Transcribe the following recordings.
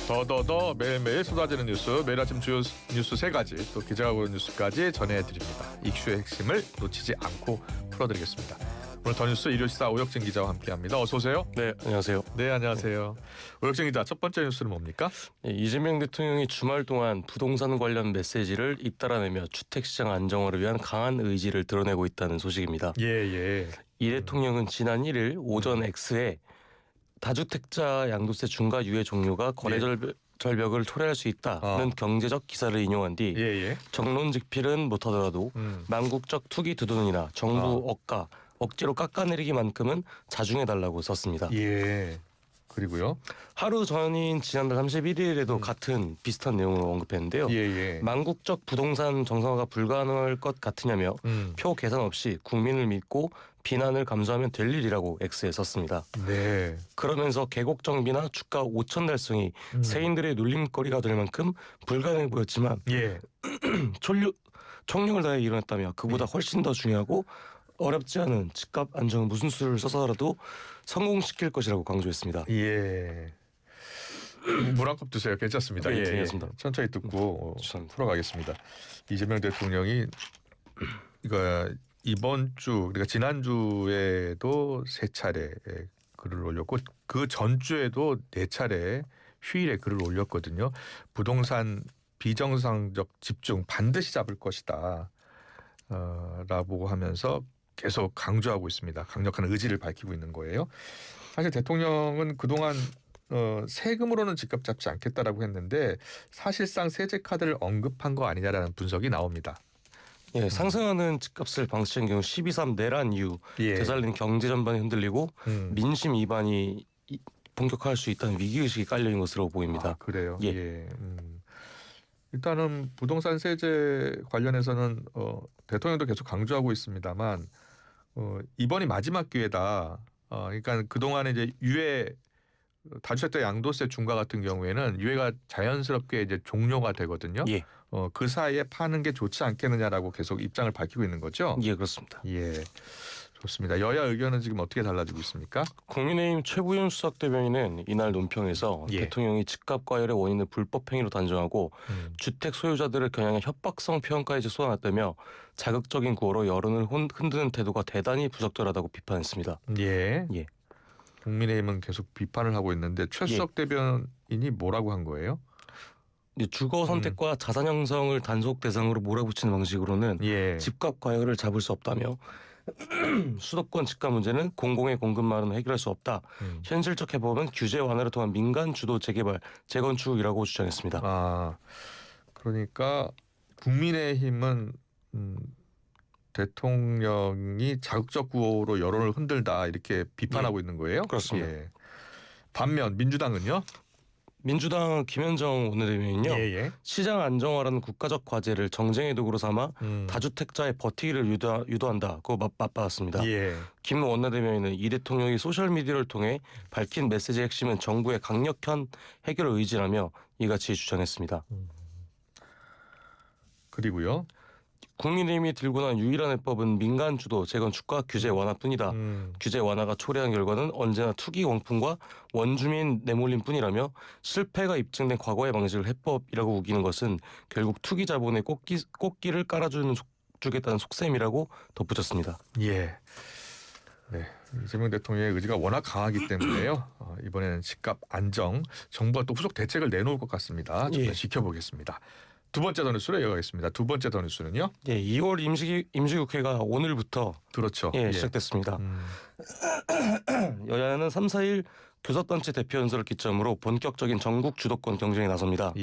더더더 매일매일 쏟아지는 뉴스, 매일 아침 주요 뉴스 3가지, 또 기자가 고른 뉴스까지 전해드립니다. 이슈의 핵심을 놓치지 않고 풀어드리겠습니다. 오늘 더 뉴스 일요시사 오혁진 기자와 함께합니다. 어서 오세요. 네, 안녕하세요. 네, 안녕하세요. 오혁진 기자, 첫 번째 뉴스는 뭡니까? 네, 이재명 대통령이 주말 동안 부동산 관련 메시지를 잇따라내며 주택시장 안정화를 위한 강한 의지를 드러내고 있다는 소식입니다. 예. 이 대통령은 지난 1일 오전 X에 다주택자 양도세 중과 유예 종료가 거래 절벽을 초래할 수 있다는 경제적 기사를 인용한 뒤 정론 직필은 못하더라도 망국적 투기 두둔이나 정부 억지로 깎아내리기만큼은 자중해달라고 썼습니다. 예. 그리고요. 하루 전인 지난달 31일에도 같은 비슷한 내용을 언급했는데요. 망국적 부동산 정상화가 불가능할 것 같으냐며 표 계산 없이 국민을 믿고 비난을 감수하면 될 일이라고 X에 썼습니다. 네. 그러면서 계곡 정비나 주가 5천 달성이 세인들의 놀림거리가 될 만큼 불가능해 보였지만 총력을 다해 일어났다며 그보다 훨씬 더 중요하고 어렵지 않은 집값 안정은 무슨 수를 써서라도 성공시킬 것이라고 강조했습니다. 예. 물 한 컵 드세요. 괜찮습니다. 네, 괜찮습니다. 천천히 듣고 풀어가겠습니다. 이재명 대통령이 이번 주, 그러니까 지난주에도 3차례 글을 올렸고 그 전주에도 4차례 휴일에 글을 올렸거든요. 부동산 비정상적 집중 반드시 잡을 것이다 라고 하면서 계속 강조하고 있습니다. 강력한 의지를 밝히고 있는 거예요. 사실 대통령은 그동안 세금으로는 집값 잡지 않겠다라고 했는데 사실상 세제 카드를 언급한 거 아니냐라는 분석이 나옵니다. 예, 상승하는 집값을 방치한 경우 12.3 내란 이후 되살린 경제 전반이 흔들리고 민심 이반이 본격화할 수 있다는 위기의식이 깔려있는 것으로 보입니다. 아, 그래요? 일단은 부동산 세제 관련해서는 대통령도 계속 강조하고 있습니다만 이번이 마지막 기회다. 그러니까 그동안에 이제 다주택자 양도세 중과 같은 경우에는 유예가 자연스럽게 이제 종료가 되거든요. 그 사이에 파는 게 좋지 않겠느냐라고 계속 입장을 밝히고 있는 거죠. 예, 그렇습니다. 예. 좋습니다. 여야 의견은 지금 어떻게 달라지고 있습니까? 국민의힘 최부윤 수석대변인은 이날 논평에서 대통령이 집값 과열의 원인을 불법 행위로 단정하고 주택 소유자들을 겨냥해 협박성 표현까지 쏟아냈다며 자극적인 구호로 여론을 흔드는 태도가 대단히 부적절하다고 비판했습니다. 예. 국민의힘은 계속 비판을 하고 있는데 최 수석대변인이 뭐라고 한 거예요? 주거 선택과 자산 형성을 단속 대상으로 몰아붙이는 방식으로는 집값 과열을 잡을 수 없다며 수도권 집값 문제는 공공의 공급만으로는 해결할 수 없다. 현실적 해법은 규제 완화를 통한 민간 주도 재개발, 재건축이라고 주장했습니다. 그러니까 국민의힘은 대통령이 자극적 구호로 여론을 흔들다 이렇게 비판하고 있는 거예요? 그렇습니다. 반면 민주당은요? 민주당 김현정 원내대변인은요. 시장 안정화라는 국가적 과제를 정쟁의 도구로 삼아 다주택자의 버티기를 유도한다고 맞받았습니다. 김 원내대변인은 이 대통령이 소셜미디어를 통해 밝힌 메시지의 핵심은 정부의 강력한 해결 의지라며 이같이 주장했습니다. 그리고요. 국민의힘이 들고 난 유일한 해법은 민간 주도 재건축과 규제 완화뿐이다. 규제 완화가 초래한 결과는 언제나 투기 원풍과 원주민 내몰림뿐이라며 실패가 입증된 과거의 방식을 해법이라고 우기는 것은 결국 투기 자본의 꽃길을 깔아주겠다는 속셈이라고 덧붙였습니다. 네, 이재명 대통령의 의지가 워낙 강하기 때문에요. 이번에는 집값 안정, 정부가 또 후속 대책을 내놓을 것 같습니다. 좀 더 지켜보겠습니다. 두 번째 더 뉴스로 이어가겠습니다. 두 번째 더 뉴스는요? 2월 임시국회가 오늘부터 시작됐습니다. 여야는 3, 4일 교섭단체 대표 연설을 기점으로 본격적인 전국 주도권 경쟁에 나섭니다.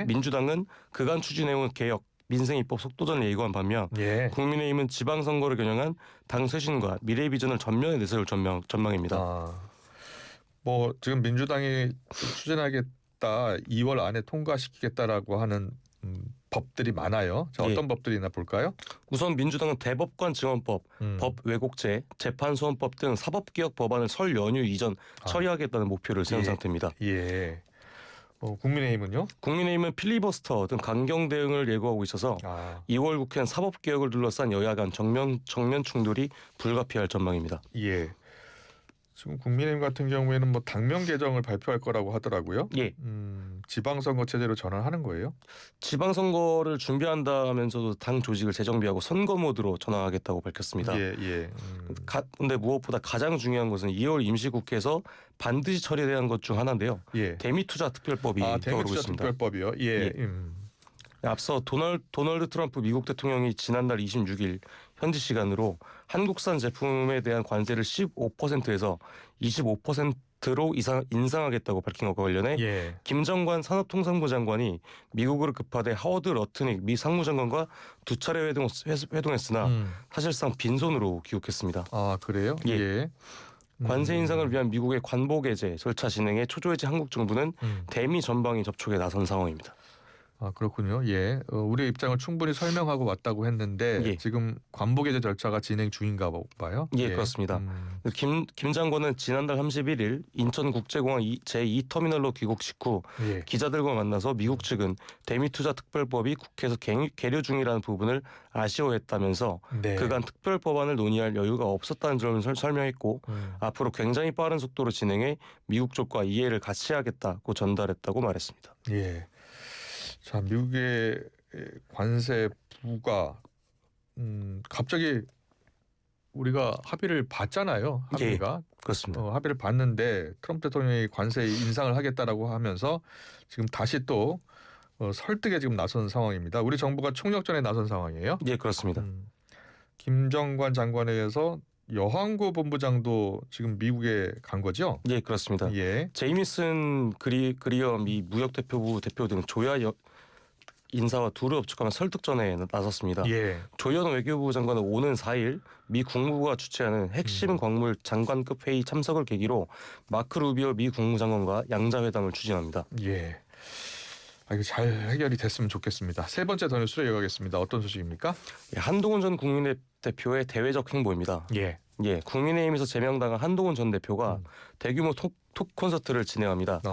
민주당은 그간 추진해온 개혁, 민생 입법 속도전을 예고한 반면 국민의힘은 지방선거를 겨냥한 당 쇄신과 미래 비전을 전면에 내세울 전망입니다. 지금 민주당이 추진하겠다, 2월 안에 통과시키겠다라고 하는 법들이 많아요. 자, 어떤 법들이 있나 볼까요? 우선 민주당은 대법관 증언법, 법 왜곡죄, 재판소원법 등 사법개혁 법안을 설 연휴 이전 처리하겠다는 목표를 세운 상태입니다. 국민의힘은요? 국민의힘은 필리버스터 등 강경 대응을 예고하고 있어서 2월 국회는 사법개혁을 둘러싼 여야 간 정면 충돌이 불가피할 전망입니다. 지금 국민의힘 같은 경우에는 뭐 당명 개정을 발표할 거라고 하더라고요. 예. 지방선거 체제로 전환하는 거예요? 지방선거를 준비한다면서도 당 조직을 재정비하고 선거 모드로 전환하겠다고 밝혔습니다. 예, 예. 근데 무엇보다 가장 중요한 것은 2월 임시국회에서 반드시 처리해야 하는 것 중 하나인데요. 예. 대미투자특별법이 떠오르고 대미투자 있습니다. 특별법이요. 예. 예. 앞서 도널드 트럼프 미국 대통령이 지난달 26일 현지 시간으로 한국산 제품에 대한 관세를 15%에서 25%로 인상하겠다고 밝힌 것과 관련해 예. 김정관 산업통상부 장관이 미국으로 급파돼 하워드 러트닉 미 상무장관과 두 차례 회동했으나 사실상 빈손으로 귀국했습니다. 아, 그래요? 예. 예. 관세 인상을 위한 미국의 관보 개제 절차 진행에 초조해진 한국 정부는 대미 전방위 접촉에 나선 상황입니다. 아, 그렇군요. 예. 우리의 입장을 충분히 설명하고 왔다고 했는데 예. 지금 관보 개제 절차가 진행 중인가 봐요. 예, 그렇습니다. 김 장관은 지난달 31일 인천국제공항 제2터미널로 귀국 직후 예. 기자들과 만나서 미국 측은 대미투자특별법이 국회에서 계류 중이라는 부분을 아쉬워했다면서 네. 그간 특별법안을 논의할 여유가 없었다는 점을 설명했고 앞으로 굉장히 빠른 속도로 진행해 미국 쪽과 이해를 같이 하겠다고 전달했다고 말했습니다. 예. 자, 미국의 관세 부가 갑자기 우리가 합의를 봤잖아요. 합의가. 그렇습니다. 합의를 봤는데 트럼프 대통령이 관세 인상을 하겠다라고 하면서 지금 다시 또 설득에 지금 나선 상황입니다. 우리 정부가 총력전에 나선 상황이에요. 예, 그렇습니다. 김정관 장관에 의해서 여항고 본부장도 지금 미국에 간 거죠? 예, 그렇습니다. 예. 제이미슨 그리어 미 무역대표부 대표 등 조야 인사와 둘을 업촉하며 설득전에 나섰습니다. 예. 조현 외교부 장관은 오는 4일 미 국무부가 주최하는 핵심 광물 장관급 회의 참석을 계기로 마크 루비오 미 국무장관과 양자회담을 추진합니다. 예. 이거 잘 해결이 됐으면 좋겠습니다. 세 번째 더 뉴스로 이어가겠습니다. 어떤 소식입니까? 예, 한동훈 전 국민의 대표의 대외적 행보입니다. 예. 예, 국민의힘에서 제명당한 한동훈 전 대표가 대규모 톡 콘서트를 진행합니다.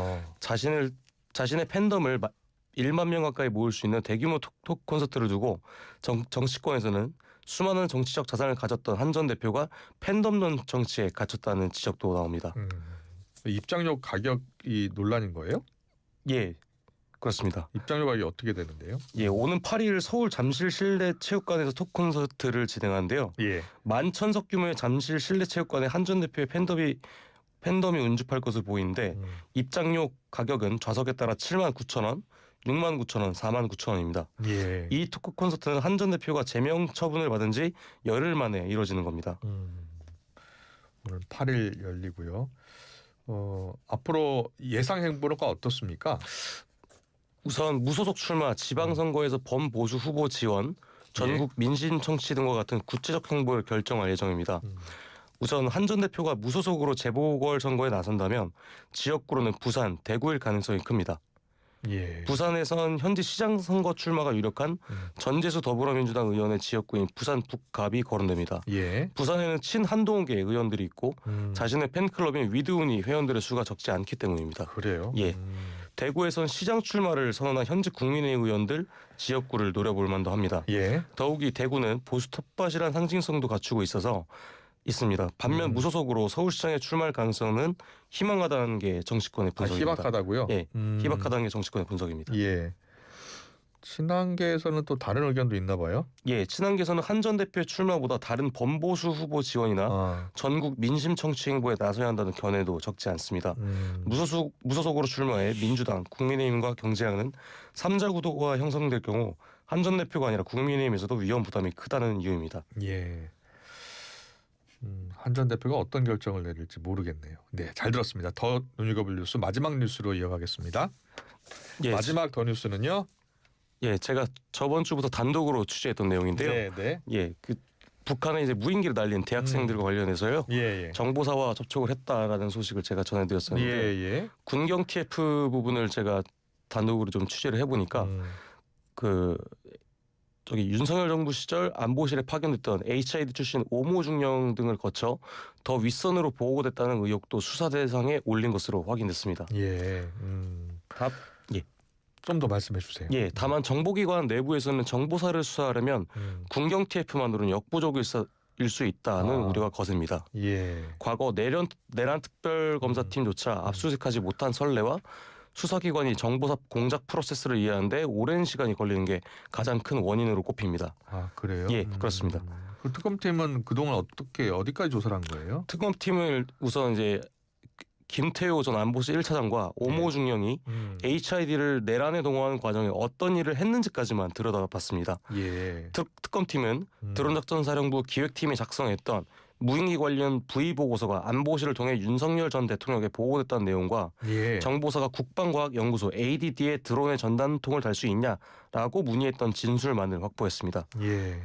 자신의 팬덤을 1만 명 가까이 모을 수 있는 대규모 톡 콘서트를 두고 정치권에서는 수많은 정치적 자산을 가졌던 한 전 대표가 팬덤론 정치에 갇혔다는 지적도 나옵니다. 입장료 가격이 논란인 거예요? 예, 그렇습니다. 입장료 가격이 어떻게 되는데요? 예, 오는 8일 서울 잠실 실내 체육관에서 톡 콘서트를 진행하는데요. 예. 11,000석 규모의 잠실 실내 체육관에 한 전 대표의 팬덤이 운집할 것으로 보이는데 입장료 가격은 좌석에 따라 79,000원, 69,000원, 49,000원입니다. 예. 이 토크 콘서트는 한 전 대표가 제명 처분을 받은 지 열흘 만에 이루어지는 겁니다. 오늘 8일 열리고요. 앞으로 예상 행보가 어떻습니까? 우선 무소속 출마, 지방선거에서 범보수 후보 지원, 전국 민심 청취 등과 같은 구체적 행보를 결정할 예정입니다. 우선 한 전 대표가 무소속으로 재보궐선거에 나선다면 지역구로는 부산, 대구일 가능성이 큽니다. 예. 부산에선 현지 시장 선거 출마가 유력한 전재수 더불어민주당 의원의 지역구인 부산 북갑이 거론됩니다. 예. 부산에는 친한동계 의원들이 있고 자신의 팬클럽인 위드우니 회원들의 수가 적지 않기 때문입니다. 그래요? 예. 대구에선 시장 출마를 선언한 현직 국민의힘 의원들 지역구를 노려볼 만도 합니다. 예. 더욱이 대구는 보수 텃밭이란 상징성도 갖추고 있습니다. 반면 무소속으로 서울시장에 출마할 가능성은 희망하다는 게 정치권의 분석입니다. 희박하다고요? 예, 희박하다는 게 정치권의 분석입니다. 예. 친한계에서는 또 다른 의견도 있나 봐요? 예, 친한계에서는 한 전 대표의 출마보다 다른 범보수 후보 지원이나 전국 민심 청취 행보에 나서야 한다는 견해도 적지 않습니다. 무소속으로 출마해 민주당, 국민의힘과 경쟁하는 3자 구도가 형성될 경우 한 전 대표가 아니라 국민의힘에서도 위험 부담이 크다는 이유입니다. 예. 한 전 대표가 어떤 결정을 내릴지 모르겠네요. 네, 잘 들었습니다. 더 눈여겨볼 뉴스 마지막 뉴스로 이어가겠습니다. 예, 마지막 더 뉴스는요. 예, 제가 저번 주부터 단독으로 취재했던 내용인데요. 네, 네. 예, 그 북한에 이제 무인기를 날린 대학생들과 관련해서요. 예, 예. 정보사와 접촉을 했다라는 소식을 제가 전해드렸었는데 예, 예. 군경 TF 부분을 제가 단독으로 좀 취재를 해보니까 윤석열 정부 시절 안보실에 파견됐던 HID 출신 오모 중령 등을 거쳐 더 윗선으로 보고됐다는 의혹도 수사 대상에 올린 것으로 확인됐습니다. 예. 좀 더 말씀해 주세요. 예, 다만 정보기관 내부에서는 정보사를 수사하려면 군경 TF만으로는 수 있다는 우려가 거셉니다. 예. 과거 내란 특별검사팀조차 압수수색하지 못한 선례와 수사기관이 정보사 공작 프로세스를 이해하는데 오랜 시간이 걸리는 게 가장 큰 원인으로 꼽힙니다. 아 그래요? 예, 그렇습니다. 그 특검팀은 그동안 어디까지 조사를 한 거예요? 특검팀을 우선 이제 김태호 전 안보실 1차장과 오모 중령이 HID를 내란에 동원하는 과정에 어떤 일을 했는지까지만 들여다봤습니다. 예. 특검팀은 드론작전사령부 기획팀이 작성했던 무인기 관련 부의 보고서가 안보실을 통해 윤석열 전 대통령에게 보고됐다는 내용과 예. 정보사가 국방과학연구소 ADD에 드론의 전단통을 달 수 있냐라고 문의했던 진술만을 확보했습니다. 예.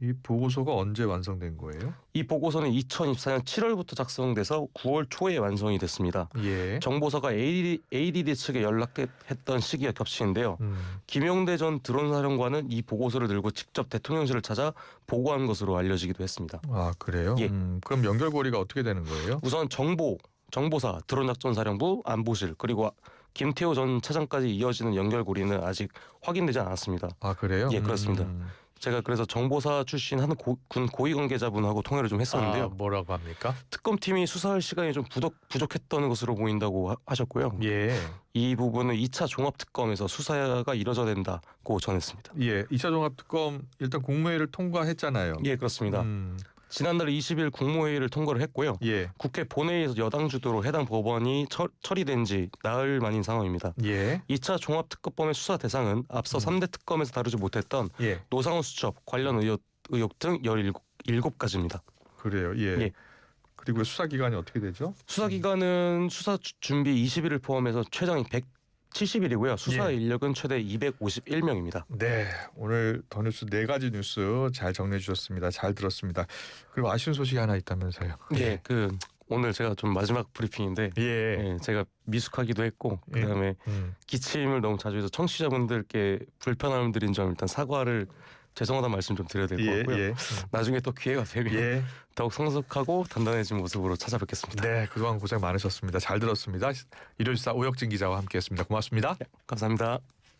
이 보고서가 언제 완성된 거예요? 이 보고서는 2024년 7월부터 작성돼서 9월 초에 완성이 됐습니다. 예. 정보사가 ADD 측에 연락했던 시기가 겹치는데요. 김용대 전 드론사령관은 이 보고서를 들고 직접 대통령실을 찾아 보고한 것으로 알려지기도 했습니다. 아 그래요? 예. 그럼 연결고리가 어떻게 되는 거예요? 우선 정보사, 드론작전사령부, 안보실 그리고 김태호 전 차장까지 이어지는 연결고리는 아직 확인되지 않았습니다. 아 그래요? 예, 그렇습니다. 제가 그래서 정보사 출신 한 군 고위 관계자분하고 통화를 좀 했었는데요. 아, 뭐라고 합니까? 특검팀이 수사할 시간이 좀 부족했던 것으로 보인다고 하셨고요. 예. 이 부분은 2차 종합특검에서 수사가 이뤄져야 된다고 전했습니다. 예. 2차 종합특검 일단 국무회의를 통과했잖아요. 예, 그렇습니다. 지난달 20일 국무회의를 통과를 했고요. 예. 국회 본회의에서 여당 주도로 해당 법안이 처리된 지 나흘 만인 상황입니다. 예. 2차 종합특검의 수사 대상은 앞서 3대 특검에서 다루지 못했던 예. 노상원 수첩 관련 의혹 등 17가지입니다. 그래요. 예. 예. 그리고 수사 기간이 어떻게 되죠? 수사기간은 수사 준비 20일을 포함해서 최장 170일이고요. 수사 예. 인력은 최대 251명입니다. 네, 오늘 더 뉴스 4가지 뉴스 잘 정리해 주셨습니다. 잘 들었습니다. 그리고 아쉬운 소식이 하나 있다면서요? 예, 오늘 제가 좀 마지막 브리핑인데 예. 예, 제가 미숙하기도 했고 예. 그다음에 기침을 너무 자주 해서 청취자분들께 불편함을 드린 점 일단 사과를 죄송하다는 말씀 좀 드려야 될 것 같고요. 예. 나중에 또 기회가 되면 예. 더욱 성숙하고 단단해진 모습으로 찾아뵙겠습니다. 네, 그동안 고생 많으셨습니다. 잘 들었습니다. 일요일사 오혁진 기자와 함께했습니다. 고맙습니다. 감사합니다.